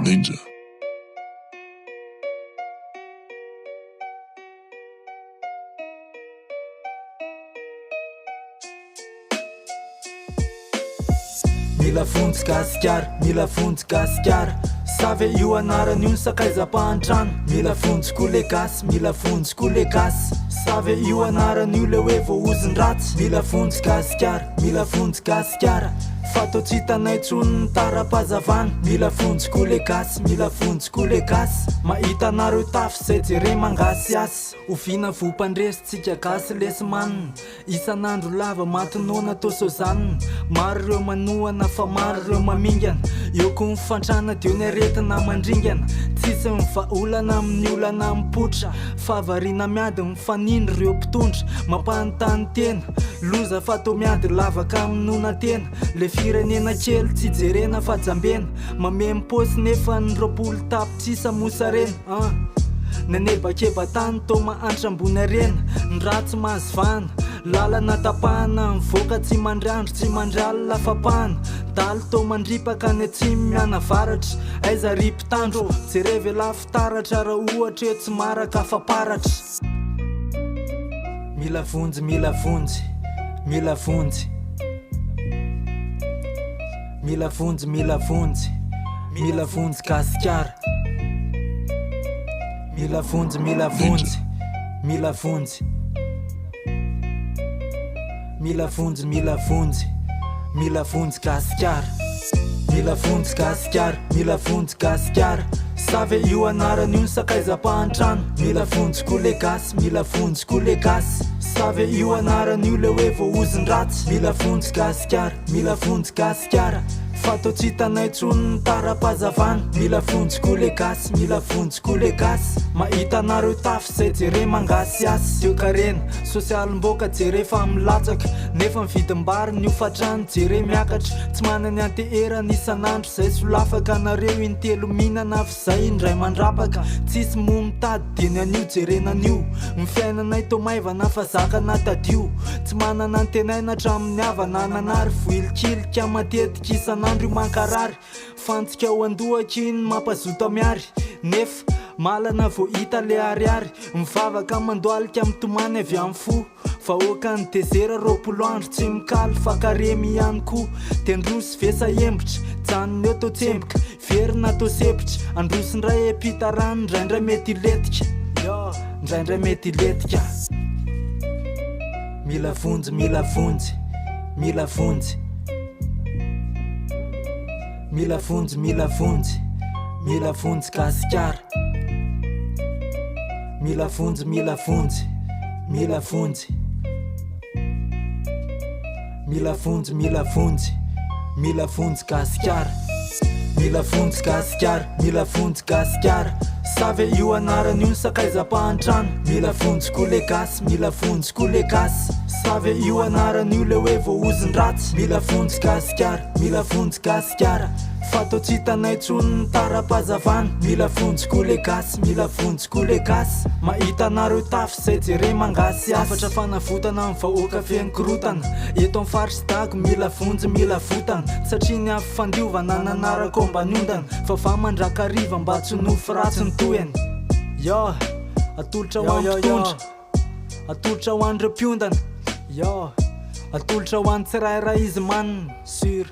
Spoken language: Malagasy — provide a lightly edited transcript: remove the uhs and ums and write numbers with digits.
Ninja. Mila fontsy gasikara, mila fontsy gasikara. Savy io anaran'io ny sakaizam-pahantrano. Mila fontsy koa le gasy, mila fontsy koa le gasy. Savy io anaran'io le hoe voahozin-dratsy. Mila fontsy gasikara, mila fontsy gasikara. Fatao tsy hitanay tsony ny tara-pazavana. Mila fontsy koa le gasy, mila fontsy koa le gasy. Mahita anareo tafy zay jere mangasy asy. Oviana voampandresitsika gasy lesy manina. Isan'andro lava matinona tosozanina. Maro ireo manohana fa maro ireo mamingana. Eo koa mifantrana dio ny aretina mandringana. Tsisy mivaolana amin'ny olana mipotra. Fahavariana miady mifanindry ireo mpitondra. Mampanontany tena loza fatao miady lavaka aminona tena. Le firenena kely tsy jerena fa jambena. Mamemposy nefa ny roapolo tapitsisa mosarena. Nanebakeba-tany to mahantra ambony arena. Ny ratsy mahazivana lalana tapahana. Mivoaka tsy mandriandro tsy mandriala lafapahana. Daly to mandripaka ny atsimy mianavaratra. Aiza ripitandro jereve lafitaratra. Raha ohatra tsy maraka afaparatra. Mila vonjy, mila vonjy, mila vonjy. Mila vonjy, mila vonjy, mila vonjy gasikara. Mila vonjy, mila vonjy, mila vonjy. Mila vonjy, mila vonjy, mila vonjy gasikara. Mila vonjy gasikara, mila vonjy gasikara. Savy io anaran'io ny sakaizam-pahantrano. Mila vonjy koa le gasy, mila vonjy koa le gasy. Savy io anaran'io le hoe voahozin-dratsy. Mila vonjy gasikara, mila vonjy gasikara. Fatao tsy hitanay tsony ny tara-pazavana. Mila vonjy koa le gasy, mila vonjy koa le gasy. Mahita anareo tafy zay jere mangasy asy. Teo karena sosialim-boaka jere fa milatsaka. Nefa mividim-bary ny ofatrano jere miakatra. Tsy manany anteherana isan'andro zay solafaka. Anareo intelo mihinana avy zay indray mandrapaka. Tsisy mo mitady diny an'io jerenan'io. Ny fiainanay to maivana fa zakana tadio. Tsy manana antenaina hatramin'ny havana nanary. Voilikilika matetika isan'andro io mankarary. Fantsika ao andohaky ny mampazoto miary. Nefa malana vo hita le ariary. Mivavaka mandoalika mitomany avy amin'ny fo. Vahoaka ny dezera roapolo andro tsy mikaly fa karemy ihany koa. Tendrosy vesa embitra janony eo to tsemboka. Verina to sepitra androsi ndray epita rano. Ndraindray mety iletika, ndraindray mety iletika. Mila vonjy, mila vonjy, mila vonjy. Mila vonjy, mila vonjy, mila vonjy gasikara. Mila vonjy, mila vonjy, mila vonjy. Mila vonjy, mila vonjy, mila vonjy gasikara. Mila vonjy gasikara, mila vonjy gasikara. Savy io anaran'io ny sakaizam-pahantrano. Mila vonjy koa le gasy, mila vonjy koa le gasy. Savy io anaran'io le hoe voahozin-dratsy. Mila vonjy gasikara, mila vonjy gasikara. Fatao tsy hitanay tsony ny tara-pazavana. Mila vonjy koa le gasy, mila vonjy koa le gasy. Mahita anareo tafy zay jere mangasy asy. Afatra fanavotana amin'ny vahoaka fiankorotana. Eto amin'ny farisy dago mila vonjy, mila votana. Satria ny afy fandiovana nanaraka ao mbany ondana. Fa va mandrakariva mba tsy nofo ratsy ny tohany. Atolotra ho an'ny mpitondra, atolotra ho an'ireo mpiondana. Atolotra ho an'ny tsirairay izy manina, sur.